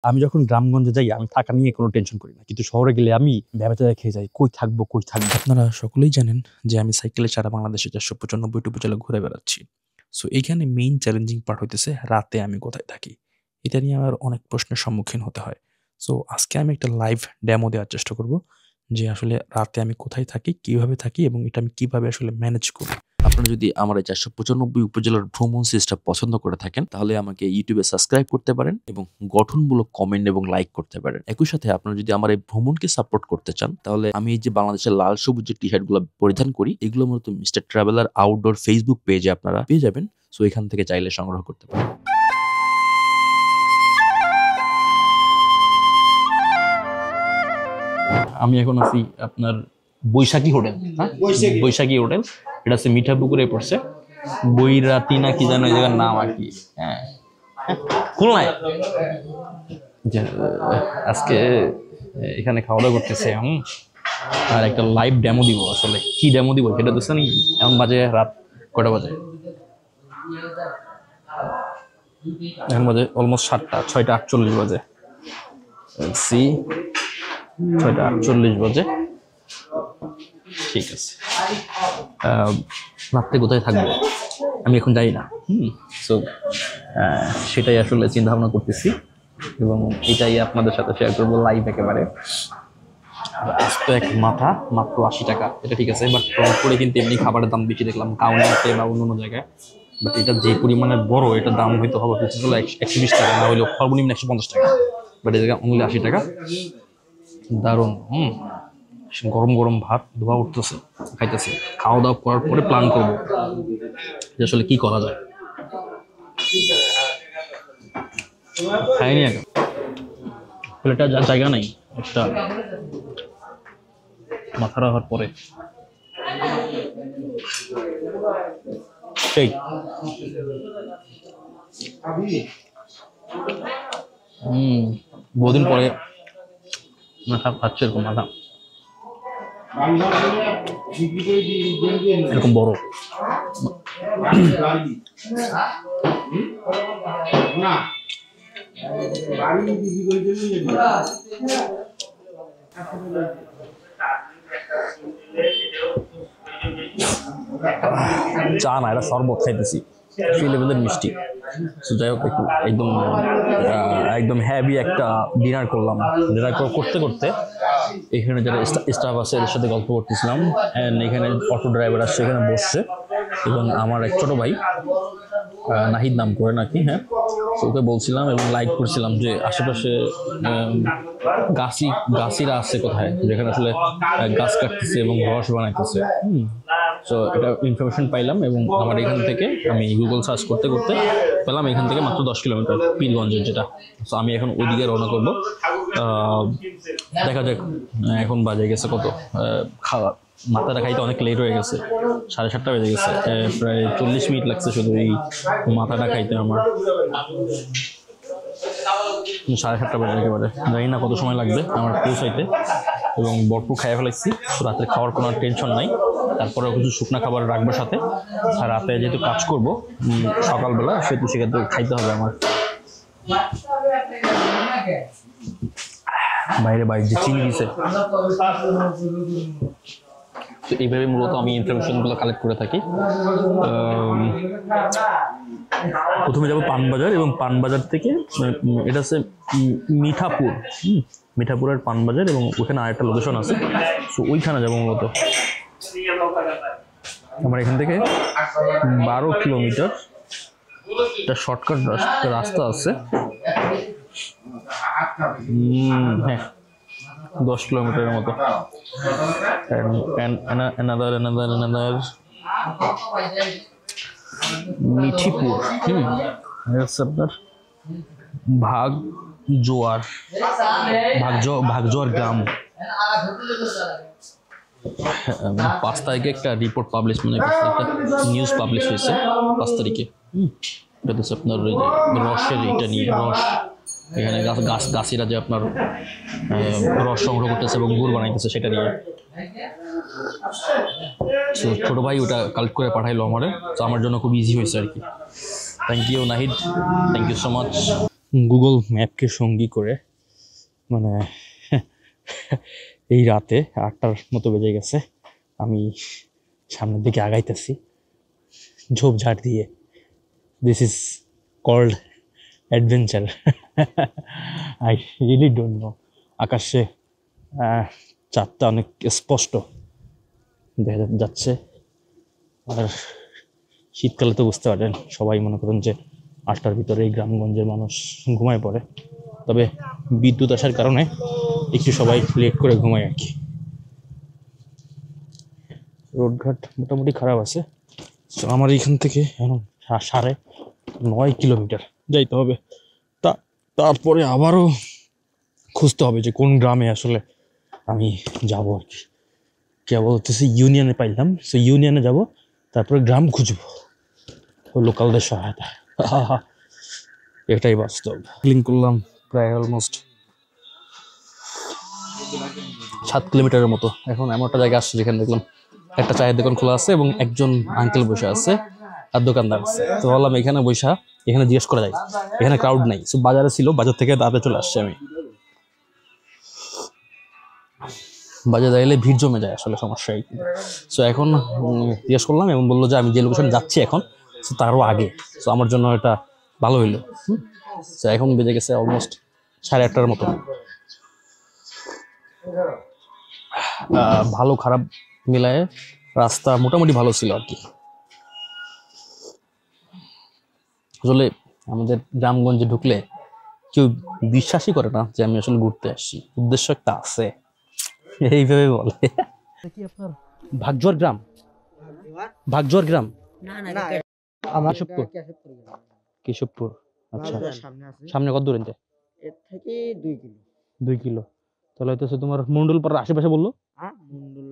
আমি যখন গ্রামগঞ্জে যাই আমি থাকা নিয়ে কোনো টেনশন করি না, কিন্তু শহরে গেলে আমি ভ্যাবাতে খেয়ে যাই, কই থাকবো কই থাকবো। আপনারা সকলেই জানেন যে আমি সাইকেলে সারা বাংলাদেশে 495টি উপজেলা ঘুরে বেড়াচ্ছি। সো এইখানে মেইন চ্যালেঞ্জিং পার্ট হইতেছে রাতে আমি কোথায় থাকি। এটা নিয়ে আমার অনেক প্রশ্নের সম্মুখীন হতে হয়। সো আজকে আমি একটা লাইভ ডেমো দেওয়ার চেষ্টা করব যে আসলে রাতে আমি কোথায় থাকি, কিভাবে থাকি এবং এটা আমি কিভাবে আসলে ম্যানেজ করি। আপনারা যদি আমার এই 495 উপজেলার ভ্রমণ সিরিজটা পছন্দ করে থাকেন তাহলে আমাকে ইউটিউবে সাবস্ক্রাইব করতে পারেন এবং গঠনমূলক কমেন্ট এবং লাইক করতে পারেন। একই সাথে আপনারা যদি আমার এই ভ্রমণকে সাপোর্ট করতে চান তাহলে আমি এই যে বাংলাদেশের লাল সবুজ যে টি শার্টগুলো পরিধান করি এগুলো মূলত মিস্টার ট্রাভেলার আউটডোর ফেসবুক পেজে আপনারা পেয়ে যাবেন। সো এখান থেকে চাইলে সংগ্রহ করতে পারেন। আমি এখন আছি আপনার বৈশাখী হোটেল, হ্যাঁ বৈশাখী হোটেল, এটা হচ্ছে মিঠাপুকুরে পড়ছে, বৈরাতি না কি জানো এই জায়গার নাম আর কি। হ্যাঁ খুলনায় আজকে এখানে খাওয়া দাওয়া করতেছে। আর একটা লাইভ ডেমো দিব, আসলে কি ডেমো দিব সেটা তো জানি। এখন বাজে রাত কয়টা বাজে, এখন বাজে অলমোস্ট 7টা, 6টা 48 বাজে। সি 6টা 48 বাজে, ঠিক আছে। রাত্রে কোথায় থাকবো আমি এখন যাই না। সো সেটাই আসলে চিন্তা ভাবনা করতেছি এবং এটাই আপনাদের সাথে শেয়ার করবো লাইভ একেবারে। আস্ত এক মাথা মাত্র 80 টাকা, এটা ঠিক আছে, বাট রংপুরে কিন্তু এমনি খাবারের দাম বেশি দেখলাম কাউনিতে বা অন্য জায়গায়। বাট এটা যে পরিমাণে বড়, এটা দাম হয়তো হবে 120 টাকা, না হইলেও সর্বনিম্ন 150 টাকা, বাট এই জায়গায় অনলি 80 টাকা। দারুণ। গরম গরম ভাত ধোয়া উঠতেছে, খাইতেছে। খাওয়া দাওয়া করার পরে প্ল্যান করবো যে আসলে কি করা যায়। খাইনি এখন, প্লেটটা জায়গা নাই, একটা মাথা রাখার পরে সেই বহুদিন পরে মাথা খাচ্ছে, এরকম মাথা এরকম বড়। চা না, এটা শরবত খাইতেছি, সেই লেভেলের মিষ্টি। সো যাই হোক, একটু একদম হ্যাভি একটা ডিনার করলাম। ডিনার করতে করতে এখানে যারা স্টাফ আছে এদের সাথে গল্প করতেছিলাম। অ্যান্ড এখানে অটো ড্রাইভার আসছে, এখানে বসছে, এবং আমার এক ছোট ভাই নাহিদ নাম করে নাকি, হ্যাঁ, ওকে বলছিলাম এবং লাইক করছিলাম যে আশেপাশে গাছিরা আছে কোথায়, যেখানে আসলে গাছ কাটতেছে এবং রস বানাইতেছে। সো এটা ইনফরমেশন পাইলাম এবং আমার এখান থেকে আমি গুগল সার্চ করতে করতে পেলাম এখান থেকে মাত্র 10 কিলোমিটার পীরগঞ্জের যেটা। সো আমি এখন ওইদিকে রওনা করবো। দেখা যাক, এখন বাজে গেছে কত, খাওয়া মাথাটা খাইতে অনেক লেট হয়ে গেছে, 7:30 বেজে গেছে, প্রায় 40 মিনিট লাগছে শুধু এই মাথাটা খাইতে আমার। 7:30 বেজে একেবারে, জানি না কত সময় লাগবে আমার পৌঁছাইতে, এবং ভরপুর খাইয়ে ফেলাইছি। রাতের খাওয়ার কোনো টেনশন নাই, তারপরেও কিছু শুকনা খাবার রাখবো সাথে। আর রাতে যেহেতু কাজ করবো সকালবেলা, সেহেতু সেক্ষেত্রে খাইতে হবে আমার। বাইরে যে চিনি দিছে, তো এইভাবে মূলত আমি ইনফরমেশনগুলো কালেক্ট করে থাকি। প্রথমে যাবো পানবাজার, এবং পানবাজার থেকে এটা হচ্ছে মিঠাপুর, মিঠাপুরের পানবাজার, এবং ওখানে আরেকটা লোকেশন আছে। সো ওইখানে যাবো মূলত। আমার এখান থেকে 12 কিলোমিটার একটা শর্টকাট রাস্তা আছে। হ্যাঁ, 10 কিলোমিটারের মতো। another মিঠিপুর, আপনার ভাগজোয়ার গ্রাম। 5 তারিখে একটা রিপোর্ট পাবলিশ, মানে একটা নিউজ পাবলিশ হয়েছে 5 তারিখে। এটা হচ্ছে আপনার রসের, এটা নিয়ে রস, এখানে গাছিরা যে আপনার রস সংগ্রহ করতেছে এবং গুড় বানাইতেছে সেটা নিয়ে। ছোট ভাই ওটা কালেক্ট করে পাঠাইলো আমারে, তো আমার জন্য খুব ইজি হয়েছে আর কি। Thank you Nahid, thank you so much. Google ম্যাপকে সঙ্গী করে মানে এই রাতে 8টার মতো বেজে গেছে, আমি সামনের দিকে আগাইতেছি ঝোপঝাড় দিয়ে। This is called adventure. I really don't know. আকাশে চাঁদটা অনেক স্পষ্ট দেখা যাচ্ছে। আর শীতকালে তো বুঝতে পারেন, সবাই মনে করেন যে 8টার ভিতরে এই গ্রামগঞ্জের মানুষ ঘুমায় পড়ে, তবে বিদ্যুৎ আসার কারণে একটু সবাই লেট করে ঘুমায় আর কি। রোডঘাট মোটামুটি খারাপ আছে। তো আমার এইখান থেকে এখন 9.5 কিলোমিটার যাইতে হবে। তারপরে আবারও খুঁজতে হবে যে কোন গ্রামে আসলে আমি যাব আর কি। কেবল হচ্ছে ইউনিয়নে পাইলাম, সো ইউনিয়নে যাব, তারপরে গ্রাম খুঁজবো লোকালদের সহায়তা। এটাই বাস্তব। ক্লিন করলাম প্রায় অলমোস্ট 7 কিলোমিটারের মতো। এখন এমন একটা জায়গা আসছে যেখানে দেখলাম একটা চায়ের দোকান খোলা আছে এবং একজন আঙ্কেল বসে আছে আর দোকানদার আছে। তো বললাম এখানে বসা, এখানে জিজ্ঞেস করা যায়, এখানে ক্রাউড নাই। সো বাজারে ছিল, বাজার থেকে দাঁড়াতে চলে আসছে। আমি বাজারে দাঁড়ালে ভিড় জমে যায়, আসলে সমস্যা এই। সো এখন জিজ্ঞেস করলাম এবং বললো যে আমি যে লোকেশনে যাচ্ছি এখন তারও আগে। সো আমার জন্য এটা ভালো হইলো। সো এখন বেজে গেছে অলমোস্ট 8:30টার মতো। ভালো খারাপ মিলায়ে রাস্তা মোটামুটি ভালো ছিল আর কি। আসলে আমাদের গ্রামগঞ্জে ঢুকলে কেউ বিশ্বাসই করে না যে আমি আসলে ঘুরতে আসছি, উদ্দেশ্য একটা আছে, এইভাবে বলে। কি আপনার ভাগজোয়ার গ্রাম? ভাগজোয়ার গ্রাম আমার কেশবপুর। আচ্ছা, সামনে কত দূর? এর থেকে 2 কিলো। 2 কিলো। তাহলে হয়তো তোমার মন্ডলপাড়ার আশেপাশে বললো। হ্যাঁ,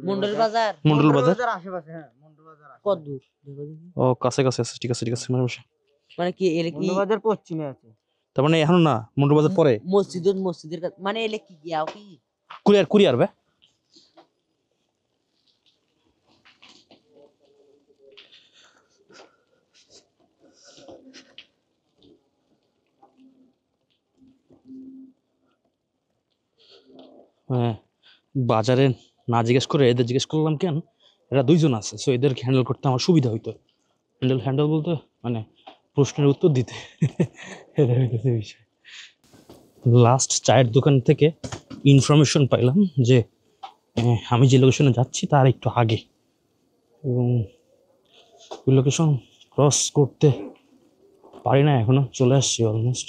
মন্ডল বাজার। মন্ডল বাজার আশেপাশে। হ্যাঁ, মন্ডল বাজার কত দূর? ও কাছে কাছে আছে। ঠিক আছে ঠিক আছে। মানে কি এলে কি মন্ডল বাজার পশ্চিমে আছে? তার মানে এখন না, মন্ডল বাজার পরে মসজিদের কাছে। মানে এলে কি গিয়াও কি কুরিয়ার বে। হ্যাঁ, বাজারে না জিজ্ঞেস করে এদের জিজ্ঞেস করলাম কেন, এরা 2 জন আছে। সো এদেরকে হ্যান্ডেল করতে আমার সুবিধা হইতো। হ্যান্ডেল বলতে মানে প্রশ্নের উত্তর দিতে। এটা হইতেছে বিষয়। লাস্ট চায়ের দোকান থেকে ইনফরমেশন পাইলাম যে আমি যে লোকেশনে যাচ্ছি তার একটু আগে, এবং ওই লোকেশন ক্রস করতে পারি না এখনো। চলে আসছি অলমোস্ট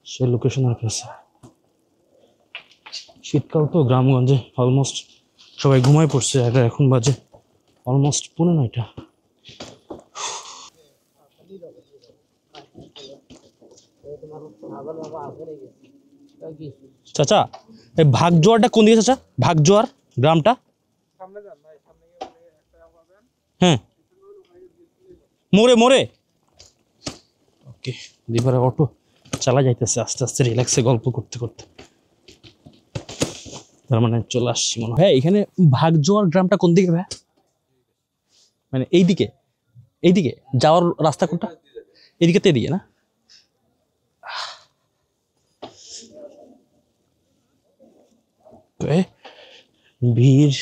সে লোকেশনের কাছে। শীতকাল তো গ্রামগঞ্জে অলমোস্ট সবাই ঘুমায় পড়ছে। এখন বাজে অলমোস্ট 9:15। চাচা, এই ভাগজোয়ারটা কোন দিকে চাচা? ভাগজোয়ার গ্রামটা? হ্যাঁ, মোড়ে। ওকে, দিবারে অটো চালা যাইতেছে আস্তে আস্তে রিল্যাক্সে গল্প করতে করতে। তার মানে চলে আসছি মনে হয়। এখানে ভাগজোয়ার গ্রামটা কোন দিকে ভাই? মানে এইদিকে যাওয়ার রাস্তা কোনটা? এদিকে তো এদিকে না? ভিড়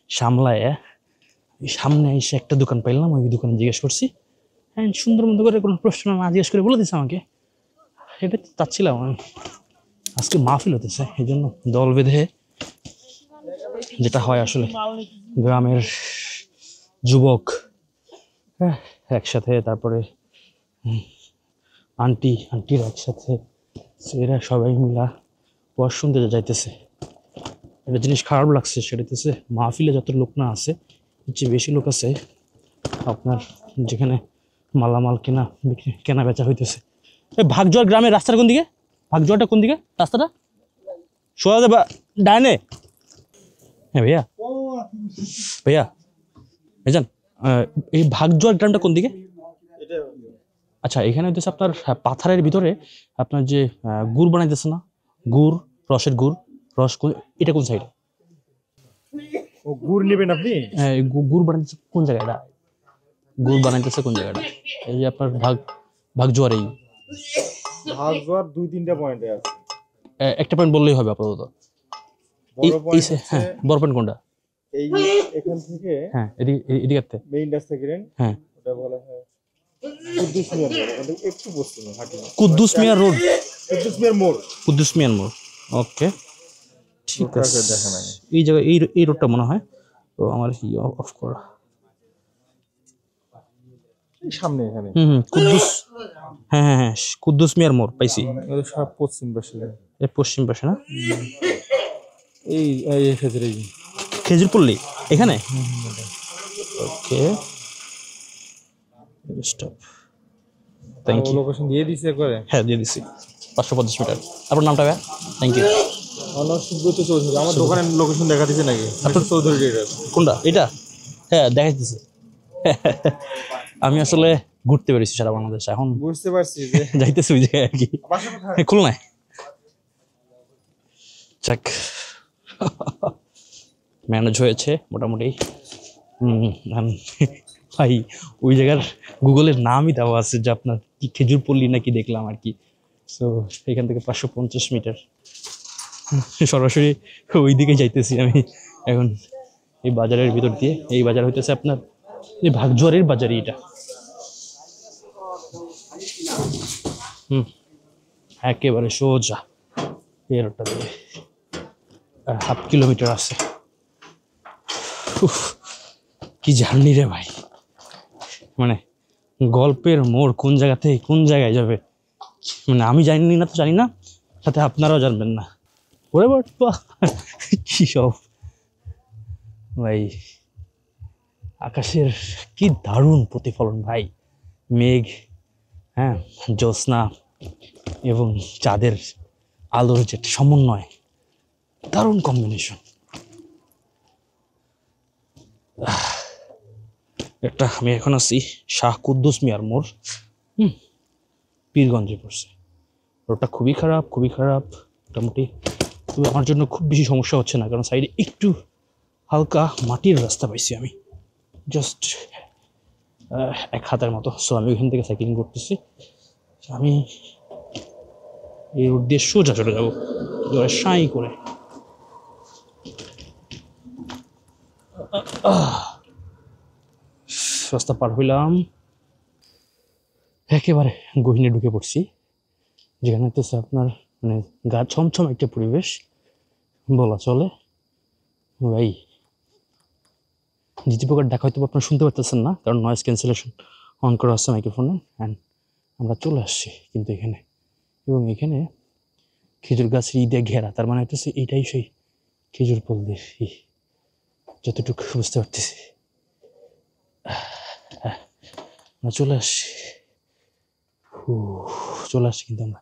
সামলায় সামনে এসে একটা দোকান পাইলাম, ওই দোকানে জিজ্ঞেস করছি। হ্যাঁ, সুন্দর মতো করে কোনো প্রশ্ন না জিজ্ঞেস করে বলে দিচ্ছে আমাকে। এটা চাচ্ছিলাম আমি। আজকে মাহফিল হতেছে, এই জন্য দল বেঁধে, যেটা হয় আসলে গ্রামের যুবক একসাথে, তারপরে আন্টিরা একসাথে, এরা সবাই মিলা ওয়াজ শুনতে যাইতেছে। একটা জিনিস খারাপ লাগছে, সেটা হচ্ছে মাহফিলে যত লোক না আছে, যে বেশি লোক আছে আপনার যেখানে মালামাল কেনা বেচা হইতেছে। ভাগজোয়ার গ্রামের রাস্তাটা কোন দিকে? ভাগজোয়ারটা কোন দিকে রাস্তাটা? সোজা যাবা ডাইনে? হ্যাঁ ভাইয়া ভাইজান, এই ভাগজোয়ার গ্রামটা কোন দিকে? আচ্ছা, এখানে হইতেছে আপনার পাথারের ভিতরে আপনার যে গুড় বানাইতেছে না, রসের গুড়, এটা কোন সাইডে? ও গুড় নেবেন আপনি? হ্যাঁ, গুড় বানাইতেছে কোন জায়গাটা? এই যে আপনার ভাগজোয়ার, এই ভাগ জোয়ার 2-3টা পয়েন্টে আছে। একটা পয়েন্ট বললেই হবে আপাতত। বড় পয়েন্ট হ্যাঁ, বড় পয়েন্ট কোনটা? এই এখান থেকে হ্যাঁ, এদিকে মেইন রাস্তা গেলেন, হ্যাঁ, ওটা বলা হয় কুদ্দুস মিয়ার রোড। ওখান থেকে একটু পশ্চিমে হাঁটি। কুদ্দুস মিয়ার রোড, কুদ্দুস মিয়ার মোড়। কুদ্দুস মিয়ার মোড়। ওকে, ঠিক রোডটাকে আছে। দেখেন আগে। এই জায়গায় এই রোডটা মনে হয়। তো আমার অফ করা। এই সামনে এখানে। কুদ্দুস, হ্যাঁ হ্যাঁ হ্যাঁ, কুদ্দুস মিয়ার মোড় পাইছি। এটা সব পশ্চিম পাশে। এর পশ্চিম পাশে না? এই এই ক্ষেত্রে খেজুরপল্লী এখানে। Okay, stop. Thank you. Location দিয়ে দিছে করে। হ্যাঁ, দিয়ে দিছি। 550 মিটার। আপনার নামটা ভাই? Thank you. আমার সুব্রত চৌধুরী। আমার দোকানের লোকেশন দেখা দিছে নাকি? আপনার চৌধুরী এটা কোনটা? এটা? হ্যাঁ, দেখাইতেছে। আমি আসলে ঘুরতে পেরেছি সারা বাংলাদেশ, এখন বুঝতে পারছি যে যাইতেছি ওই জায়গায় আর কি, খুলনায়। যাক, ম্যানেজ হয়েছে মোটামুটি। ভাই ওই জায়গার গুগলের নামই দেওয়া আছে যে আপনার কি খেজুরপল্লী নাকি দেখলাম আর কি। সো এখান থেকে 550 মিটার সরাসরি ওই দিকে যাইতেছি আমি এখন, এই বাজারের ভিতর দিয়ে। এই বাজার হইতেছে আপনার এই ভাগজোয়ারের বাজারই এটা। একেবারে সোজা এই রোডটা দিয়ে 1/2 কিলোমিটার আছে। কি জার্নি রে ভাই, মানে গল্পের মোড় কোন জায়গা থেকে কোন জায়গায় যাবে মানে আমি জানি না, তো জানি না, সাথে আপনারাও জানবেন না। ওরে বাবা, কি সব ভাই, আকাশের কি দারুণ প্রতিফলন ভাই। মেঘ, হ্যাঁ, জ্যোৎস্না এবং চাঁদের আলোর যে সমন্বয়, দারুণ কম্বিনেশন। একটা আমি এখন আছি শাহ কুদ্দুস মিয়ার মোড়, পীরগঞ্জে পড়ছে। রোডটা খুবই খারাপ, খুবই খারাপ মোটামুটি। তবে আমার জন্য খুব বেশি সমস্যা হচ্ছে না, কারণ সাইডে একটু হালকা মাটির রাস্তা পাইছি আমি, জাস্ট 1 হাতের মতো। সো আমি ওইখান থেকে সাইক্লিং করতেছি। আমি এই রোড দিয়ে সোজা চলে যাবো সাঁই করে। রাস্তা পার হইলাম, একেবারে গহীনে ঢুকে পড়ছি, যেখানে হচ্ছে আপনার মানে গা ছমছম একটা পরিবেশ বলা চলে ভাই। দ্বিতীয় প্রকার ডাকা হয়তো আপনারা শুনতে পারতেছেন না, কারণ নয়েজ ক্যান্সেলেশন অন করা আছে মাইক্রোফোনে। অ্যান্ড আমরা চলে আসছি কিন্তু এখানে, এবং এখানে খেজুর গাছের দিয়ে ঘেরা, তার মানে হচ্ছে এইটাই সেই খেজুরপল্লী, যতটুকু বুঝতে পারতেছি। আমরা চলে আসছি, চলে আসছি কিন্তু আমরা।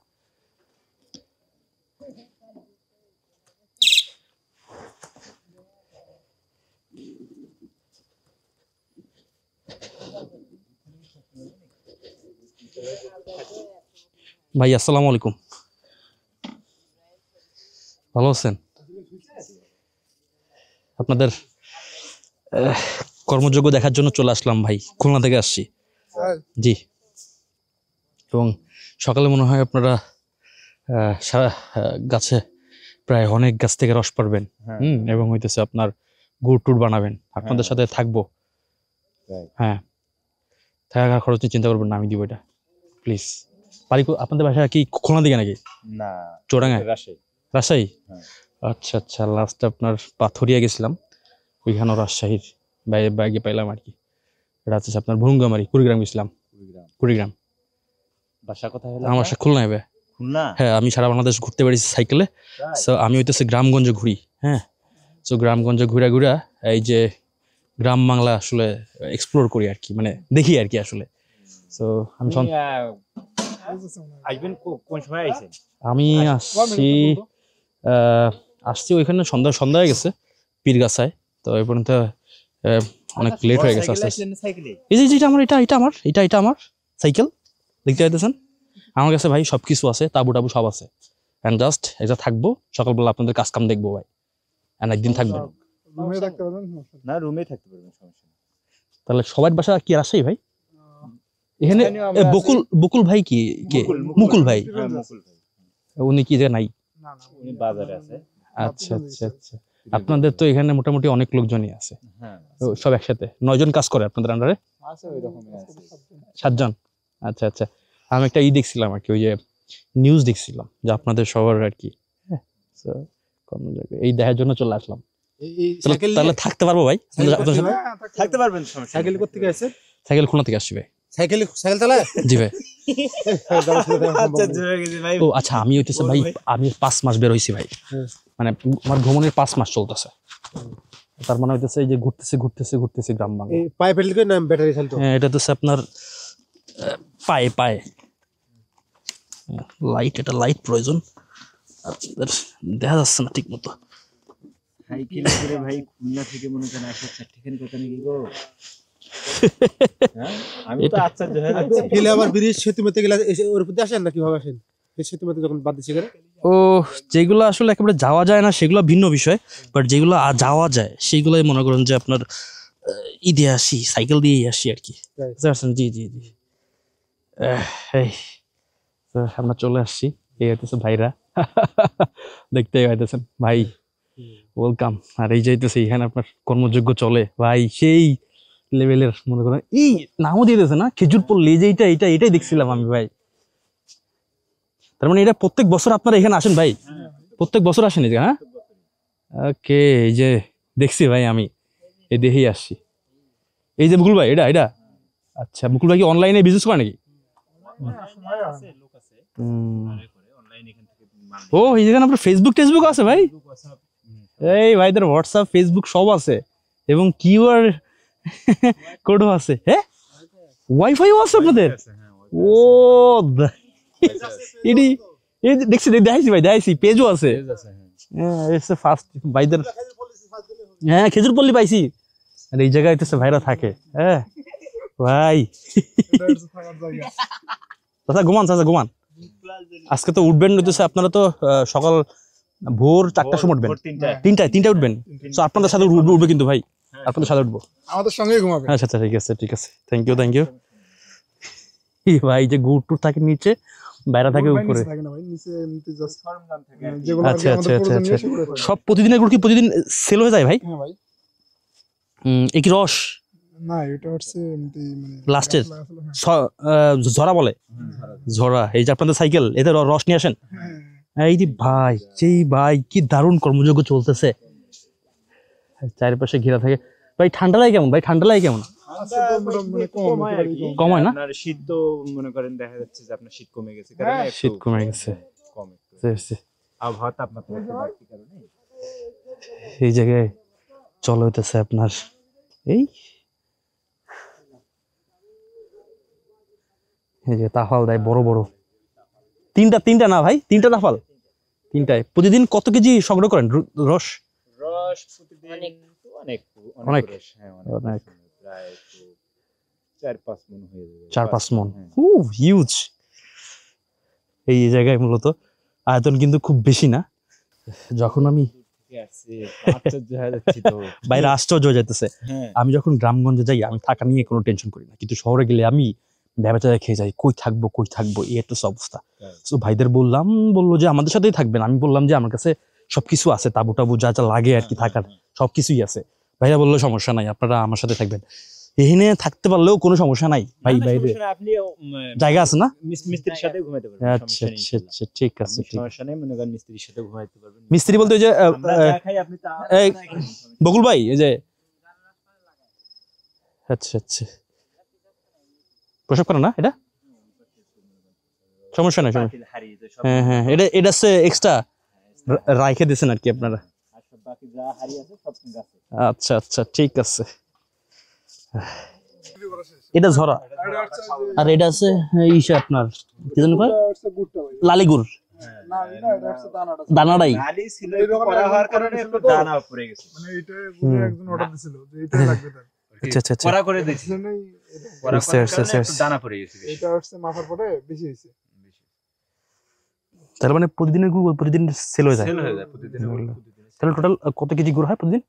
ভাই আসসালামু আলাইকুম, ভালো আছেন? আপনাদের কর্মযোগ্য দেখার জন্য চলে আসলাম ভাই, খুলনা থেকে আসছি। জি, এবং সকালে মনে হয় আপনারা সারা গাছে প্রায় অনেক গাছ থেকে রস পারবেন, এবং হইতেছে আপনার গুড় টুর বানাবেন। আপনাদের সাথে থাকবো, হ্যাঁ, থাকা খরচ চিন্তা করবেন না, আমি দিব এটা, প্লিজ। বাড়ি আপনাদের বাসা কি খুলনা দিকে নাকি? না, চুয়াডাঙ্গায়, রাজশাহী। আচ্ছা আচ্ছা, লাস্ট আপনার পাথরিয়া গেছিলাম, ওইখানেও রাজশাহীর বাইরে পাইলাম আর কি। এটা হচ্ছে আপনার ভুঙ্গামারি, কুড়িগ্রাম গেছিলাম। কুড়িগ্রাম বাসা কোথায়? আমার বাসা খুলনা হবে। হ্যাঁ, আমি সারা বাংলাদেশ ঘুরতে পেরেছি সাইকেলে। সো আমি হইতেছে গ্রামগঞ্জে ঘুরি, হ্যাঁ। সো গ্রামগঞ্জে ঘুরা এই যে গ্রাম বাংলা আসলে এক্সপ্লোর করি আর কি, মানে দেখি আর কি আসলে। সো আমি আমি আসছি ওইখানে সন্ধ্যা হয়ে গেছে পীরগাছায়। তো এই পর্যন্ত অনেক লেট হয়ে গেছে আস্তে আস্তে। এই যে এটা আমার সাইকেল দেখতে পাইতেছেন। আমার কাছে ভাই সবকিছু আছে, তাবু টাবু সব আছে। অ্যান্ড জাস্ট এটা থাকবো, সকালবেলা আপনাদের কাজ কাম দেখবো ভাই। অ্যান্ড একদিন থাকবেন না, রুমে থাকতে পারবেন, সমস্যা নেই। তাহলে সবার বাসা কি রাজশাহী ভাই? এখানে স্থানীয় আমরা বকুল বকুল ভাই কি কে মুকুল ভাই হ্যাঁ, মুকুল ভাই। উনি কি যে নাই? উনি বাজারে আছে। আচ্ছা আচ্ছা আচ্ছা। আপনাদের তো এখানে মোটামুটি অনেক লোকজনই আছে, হ্যাঁ, তো সব একসাথে 9 জন কাজ করে আপনাদের আন্ডারে? আছে ওই রকমই আছে। 7 জন? আচ্ছা আচ্ছা। আমি একটা দেখছিলাম আর কি, ওই যে নিউজ দেখছিলাম যে আপনাদের সবার আর কি, হ্যাঁ, so, কোন জায়গায় এই দেখার জন্য চলে আসলাম। তাহলে থাকতে পারবো ভাই আপনাদের সাথে? থাকতে পারবেন, সমস্যা সাইকেল নেই। করতে গেছে সাইকেল খুলনা থেকে আসছি ভাই। সাইকেল চালায় জি ভাই। আচ্ছা, জয় গেছি ভাই। ও আচ্ছা, আমি হইতেছে ভাই, আমি 5 মাস বের হইছি ভাই, মানে আমার ভ্রমণের 5 মাস চলতেছে। তার মানে হইতেছে এই যে ঘুরতেছি গ্রাম বাংলা। এই পায়ে ফেললে কি না ব্যাটারি চালতো? হ্যাঁ, এটা তো আপনার পায়ে পায়ে লাইট, এটা লাইট প্রয়োজন, আপনাদের দেখা যাচ্ছে না ঠিক মতো। সাইকেলে করে ভাই খুলনা থেকে মনে করেন আসার চারটিখানি কথা নাকি গো? হ্যাঁ? আমি তো আশ্চর্য হয়ে যাচ্ছি। ফেলে আবার ব্রিজ সেতু মেতে গেলে ওর উপর দিয়ে আসেন না কিভাবে আসেন? এই সেতু মেতে যখন বাদ দিছে করে ও, যেগুলো আসলে একেবারে যাওয়া যায় না সেগুলো ভিন্ন বিষয়, বাট যেগুলো যাওয়া যায় সেগুলোই মনে করেন যে আপনার ই দিয়ে আসি, সাইকেল দিয়েই আসি আর কি। তাই। বুঝতে পারছেন? জি জি জি। এই তো আমরা চলে আসছি, এই হইতেছে ভাইরা দেখতেই পাইতেছেন ভাই, ওয়েলকাম। আর এই যাইতেছে এখানে আপনার কর্মযোগ্য চলে ভাই, সেই লেভেলের মনে করেন এই নামও দিয়ে দিয়েছে না, খেজুর পল্লী, এই যে এটাই দেখছিলাম আমি ভাই। তার মানে এটা প্রত্যেক বছর আপনারা এখানে আসেন ভাই? প্রত্যেক বছর আসেন এই যে? হ্যাঁ, ওকে। এই যে দেখছি ভাই, আমি এই দেখেই আসছি। এই যে মুকুল ভাই, এটা আচ্ছা, মুকুল ভাই কি অনলাইনে বিজনেস করে নাকি? ও, এই যেখানে আপনার ফেসবুক আছে ভাই? এই ভাইদের হোয়াটসঅ্যাপ ফেসবুক সব আছে, এবং কিউআর কোডও আছে। হ্যাঁ, ওয়াইফাইও আছে আপনাদের? ও এডি এই দেখছি, দেখাইছি পেজও আছে। হ্যাঁ, এসে ফার্স্ট ভাইদের, হ্যাঁ খেজুরপল্লী পাইছি। আর এই জায়গায় তো ভাইরা থাকে। হ্যাঁ ভাই, চাচা ঘুমান। আজকে তো উঠবেন হইতেছে আপনারা তো সকাল ভোর 4টার সময় উঠবেন, তিনটায় উঠবেন। তো আপনাদের সাথে উঠবে কিন্তু ভাই, আপনাদের সাথে উঠবো, আমাদের সঙ্গে ঘুমাবে। আচ্ছা আচ্ছা, ঠিক আছে, থ্যাংক ইউ ভাই। যে গুড় টুর থাকে নিচে, বাইরে থাকে উপরে। আচ্ছা আচ্ছা আচ্ছা আচ্ছা, সব প্রতিদিনের গুড় কি প্রতিদিন সেল হয়ে যায় ভাই? হ্যাঁ ভাই। এ কি রস না, এটা হচ্ছে এমনি মানে লাস্টের ঝরা বলে, ঝরা। এই যে আপনাদের সাইকেল, এতে রস নিয়ে আসেন? এই যে ভাই, ভাই কি দারুণ কর্মযোগ্য চলতেছে, চারিপাশে ঘেরা থাকে। ভাই ঠান্ডা লাগে কেমন? কম হয় না? আপনার শীত তো মনে করেন দেখা যাচ্ছে যে আপনার শীত কমে গেছে, কারণ শীত কমে গেছে। আবহাওয়া তাপমাত্রা একটু বাড়তি কারণে এই জায়গায় চলে হইতেছে আপনার এই যে তাফাল দেয় বড় বড়, তিনটা না ভাই, তিনটা তাফাল, তিনটায় প্রতিদিন কত কেজি সংগ্রহ করেন রস? প্রতিদিন অনেক। রস, হ্যাঁ অনেক। প্রায় 4-5 মণ হয়ে যাবে। 4-5 মণ, হিউজ। এই জায়গায় মূলত আয়তন কিন্তু খুব বেশি না। যখন আমি বাইরে আশ্চর্য হয়ে যাইতেছে, আমি যখন গ্রামগঞ্জে যাই আমি থাকা নিয়ে কোনো টেনশন করি না, কিন্তু শহরে গেলে আমি ব্যবসা খেয়ে যাই, কই থাকবো এই একটা অবস্থা। তো ভাইদের বললো যে আমাদের সাথেই থাকবেন। আমি বললাম যে আমার কাছে সবকিছু আছে, তাবু যা যা লাগে আর কি থাকার সবকিছুই আছে। ভাইরা বললো সমস্যা নাই, আপনারা আমার সাথে থাকবেন, এখানে থাকতে পারলেও কোনো সমস্যা নাই ভাই। বাইরে আপনি জায়গা আছে না? মিস্ত্রির সাথে ঘুমাইতে পারবেন, আচ্ছা আচ্ছা, ঠিক আছে। সমস্যা নেই, মনে করেন মিস্ত্রির সাথে ঘুমাইতে পারবেন। মিস্ত্রি বলতে ওই যে আমরা যা খাই আপনি তা বকুল ভাই, এই যে আচ্ছা আচ্ছা, প্রসব করে না এটা? সমস্যা নাই। হ্যাঁ, এটা হচ্ছে এক্সট্রা রাইখে দিয়েছেন আর কি আপনারা? আচ্ছা আচ্ছা, ঠিক আছে। এটা ঝরা, আর এটা আছে ইসে আপনার কি জানি কয়, লালিগুড়, দানাটাই। আচ্ছা আচ্ছা, করা করে দিয়েছি, দানা পড়ে গেছে, এটা হচ্ছে মাথার পরে বেশি হইছে। তার মানে প্রতিদিন সেল হয়ে যায়? সেল হয়ে যায় প্রতিদিন। তাহলে টোটাল কত কেজি গুড় হয় প্রতিদিন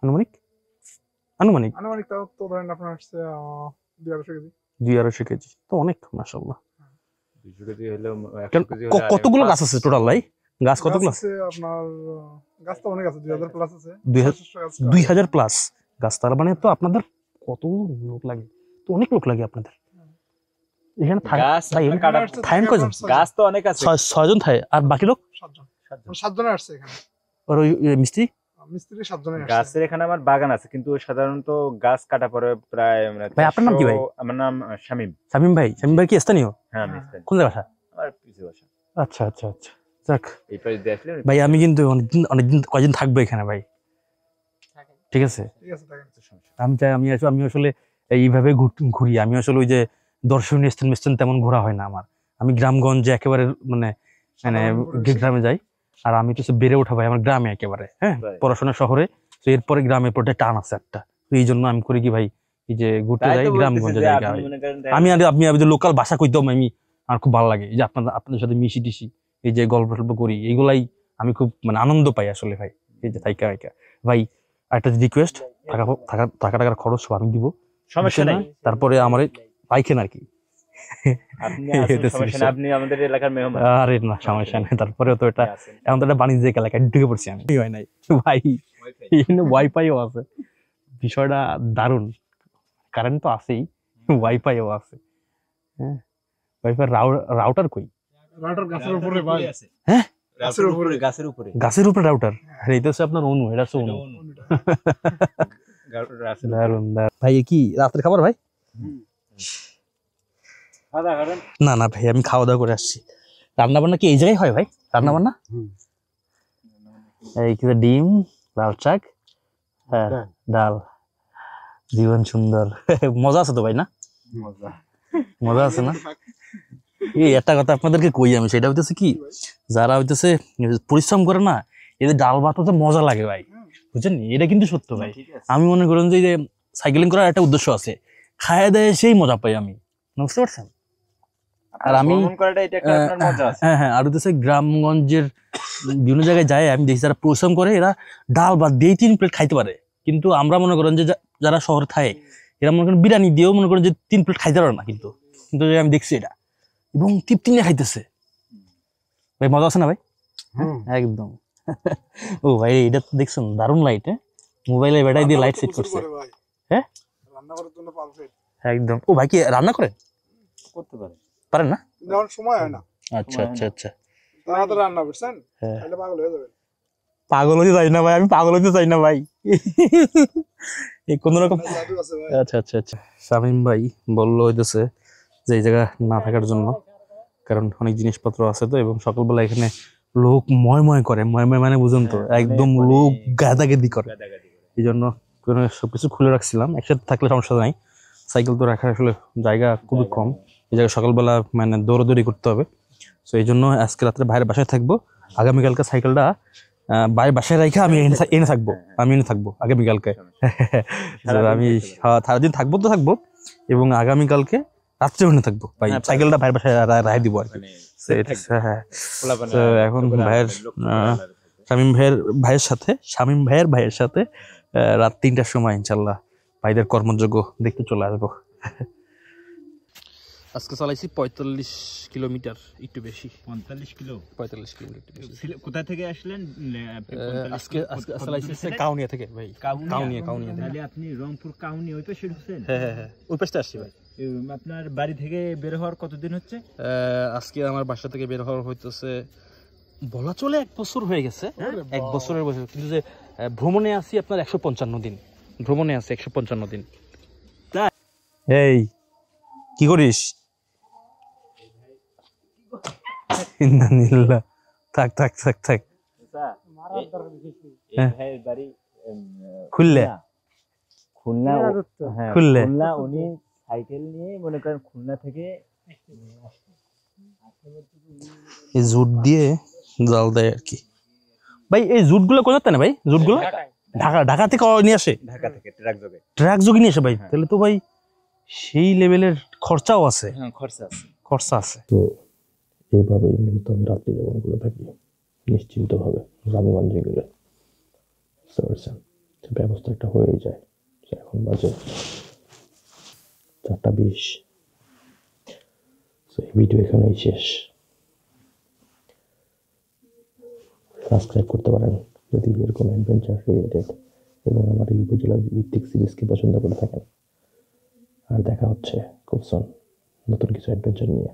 আনুমানিক? আনুমানিক তাও তো ধরেন আপনার হচ্ছে 200 কেজি। 2-250 কেজি তো অনেক, মাশাআল্লাহ। 200 কেজি হলো 100 কেজি হলে কতগুলো গাছ আছে টোটাল ভাই? গাছ কতগুলো আছে? আপনার গাছ তো অনেক আছে, 2000 প্লাস আছে। 2000 প্লাস গাছ, তার মানে তো আপনাদের কত লোক লাগে, তো অনেক লোক লাগে আপনাদের এখানে গাছ ভাই। থাকেন কয়জন? গাছ তো অনেক আছে। 6জন থাকে, আর বাকি লোক 7 জনের আসছে এখানে, আর ওই মিস্ত্রি মিস্ত্রি 7 জনের আসছে। গাছের এখানে আমার বাগান আছে, কিন্তু সাধারণত গাছ কাটা পরে প্রায় মানে ভাই, আপনার নাম কি ভাই? আমার নাম শামীম। শামীম ভাই। শামীম ভাই কি স্থানীয়? হ্যাঁ, আমি স্থানীয়। কোন জায়গা? আমার পিছু বাসা আচ্ছা আচ্ছা আচ্ছা, যাক এই পাশে দিয়ে আসলে ভাই, আমি কিন্তু অনেকদিন কয়দিন থাকবো এখানে ভাই, ঠিক আছে? ঠিক আছে, থাকেন। আমি চাই, আমি আসলে এইভাবে ঘুরি। আমি আসলে ওই যে দর্শনীয় স্থান তেমন ঘোরা হয় না আমার। আমি গ্রামগঞ্জে একেবারে মানে গ্রামে যাই, আর আমি তো বেড়ে ওঠা ভাই আমার গ্রামে একেবারে, হ্যাঁ, পড়াশোনা শহরে, তো এরপরে গ্রামের প্রতি টান আছে একটা, তো এই জন্য আমি করি কি ভাই, এই যে ঘুরতে যাই গ্রামগঞ্জে যাই। আপনি যে লোকাল ভাষা কইতাম আমার খুব ভালো লাগে, এই যে আপনাদের সাথে মিশি টিশি, এই যে গল্প টল্প করি, এইগুলাই আমি খুব মানে আনন্দ পাই আসলে ভাই। এই যে থাইকা ভাই, একটা রিকোয়েস্ট, টাকার খরচ সব আমি দিব, সমস্যা নাই। তারপরে আমার পাইখেন আর কি, আপনি আমাদের এলাকার মেহমান। আরে না সমস্যা নেই, তারপরেও তো এটা এখন তো একটা বাণিজ্যিক এলাকায় ঢুকে পড়ছি আমি, হয় নাই ভাই, ওয়াইফাইও আছে, বিষয়টা দারুণ, কারেন্ট তো আছেই, ওয়াইফাইও আছে, হ্যাঁ, ওয়াইফাই রাউটার কই? রাউটার গাছের উপরে ভাই। হ্যাঁ, গাছের উপরে রাউটার, আর এইটা হচ্ছে আপনার অনু, এটা হচ্ছে অনু। দারুণ ভাই, কি রাতের খাবার ভাই? না না ভাই, আমি খাওয়া দাওয়া করে আসছি। রান্না বান্না কি এই জায়গায় হয় ভাই? রান্না বান্না এই কি ডিম, লাল শাক, হ্যাঁ, ডাল, জীবন সুন্দর। মজা আছে তো ভাই, না মজা আছে না? এই একটা কথা আপনাদেরকে কই আমি, সেটা হইতেছে কি, যারা হইতেছে পরিশ্রম করে না, এদের ডাল ভাত হতে মজা লাগে ভাই, বুঝছেন? এটা কিন্তু সত্য ভাই। আমি মনে করেন যে সাইকেলিং করার একটা উদ্দেশ্য আছে, খায় দেয় সেই মজা পাই আমি, বুঝতে পারছেন? আর আমি হ্যাঁ, আর হচ্ছে গ্রামগঞ্জের বিভিন্ন জায়গায় যায়, আমি দেখি যারা পরিশ্রম করে এরা ডাল ভাত দিয়ে 3 প্লেট খাইতে পারে, কিন্তু আমরা মনে করেন যে যারা শহরে থাকে এরা মনে করেন বিরিয়ানি দিয়েও মনে করেন যে 3 প্লেট খাইতে পারে না, কিন্তু কিন্তু আমি দেখছি এটা, এবং তৃপ্তি নিয়ে খাইতেছে ভাই। মজা আছে না ভাই? একদম। ও ভাই, এটা তো দেখছেন দারুণ লাইট, হ্যাঁ, মোবাইলে ব্যাটারি দিয়ে লাইট সেট করছে, হ্যাঁ, রান্না করার জন্য পারফেক্ট একদম। ও ভাই, কি রান্না করেন? করতে পারেন না? এখন সময় হয় না, আচ্ছা আচ্ছা আচ্ছা, তাড়াতাড়ি রান্না করছেন, তাহলে পাগল হয়ে যাবেন। পাগল হতে চাই না ভাই, আমি পাগল হতে চাই না ভাই, এই কোন রকম। জাদু আছে ভাই। আচ্ছা আচ্ছা আচ্ছা, শামীম ভাই বললো হইতেছে যে এই জায়গা না থাকার জন্য, কারণ অনেক জিনিসপত্র আছে তো, এবং সকালবেলা এখানে লোক ময় করে, ময় মানে বুঝুন তো, একদম লোক গাদাগাদি করে, এই জন্য সবকিছু খুলে রাখছিলাম, একসাথে থাকলে সমস্যা নাই, সাইকেল তো রাখার আসলে জায়গা খুবই কম, এই জায়গায় সকালবেলা মানে দৌড়াদৌড়ি করতে হবে, তো এই জন্য আজকে রাত্রে বাইরের বাসায় থাকবো, আগামীকালকে সাইকেলটা বাইরের বাসায় রাখা আমি এনে থাকবো আগামীকালকে। আমি সারাদিন থাকবো তো থাকবো, এবং আগামীকালকে রাত্রে ওখানে থাকবো ভাই, সাইকেলটা ভাইয়ের বাসায় রায় দিব আর কি। হ্যাঁ, এখন শামীম ভাইয়ের ভাইয়ের সাথে রাত 3টার সময় ইনশাল্লাহ ভাইদের কর্মযোগ্য দেখতে চলে আসবো। আজকে চালাইছি 45 কিলোমিটার, একটু বেশি। 45 কিলোমিটার। কোথা থেকে আসলেন? আজকে চালাইছি কাউনিয়া থেকে ভাই। কাউনিয়া তাহলে আপনি রংপুর কাউনিয়া ওই পাশে ঢুকছেন? হ্যাঁ, ওই পাশে আসছি ভাই। আপনার বাড়ি থেকে বের হওয়ার কতদিন হচ্ছে? আজকে আমার বাসা থেকে বের হওয়ার হইতেছে বলা চলে 1 বছর হয়ে গেছে, 1 বছরের বছর, কিন্তু যে ভ্রমণে আছি আপনার 155 দিন, ভ্রমণে আছে 155 দিন। এই কি করিস? থাক খুললে খুলনা, উনি সাইকেল নিয়ে মনে করেন খুলনা থেকে এই জুট দিয়ে জাল দেয় আর কি ভাই। এই জুট গুলো কোথায় না ভাই? জুট গুলো ঢাকা থেকে নিয়ে আসে, ঢাকা থেকে ট্রাক যোগে নিয়ে আসে ভাই। তাহলে তো ভাই সেই লেভেলের খরচাও আছে। খরচা আছে। তো এইভাবেই মূলত আমি রাত্রি যাপন করে থাকি নিশ্চিন্তভাবে গ্রামগঞ্জে গেলে, ব্যবস্থা একটা হয়ে যায়। এখন বাজে 4:20, এই ভিডিও এখানেই শেষ। সাবস্ক্রাইব করতে পারেন যদি এরকম অ্যাডভেঞ্চার রিলেটেড এবং আমার এই উপজেলা ভিত্তিক সিরিজকে পছন্দ করে থাকেন। আর দেখা হচ্ছে খুব সুন নতুন কিছু অ্যাডভেঞ্চার নিয়ে।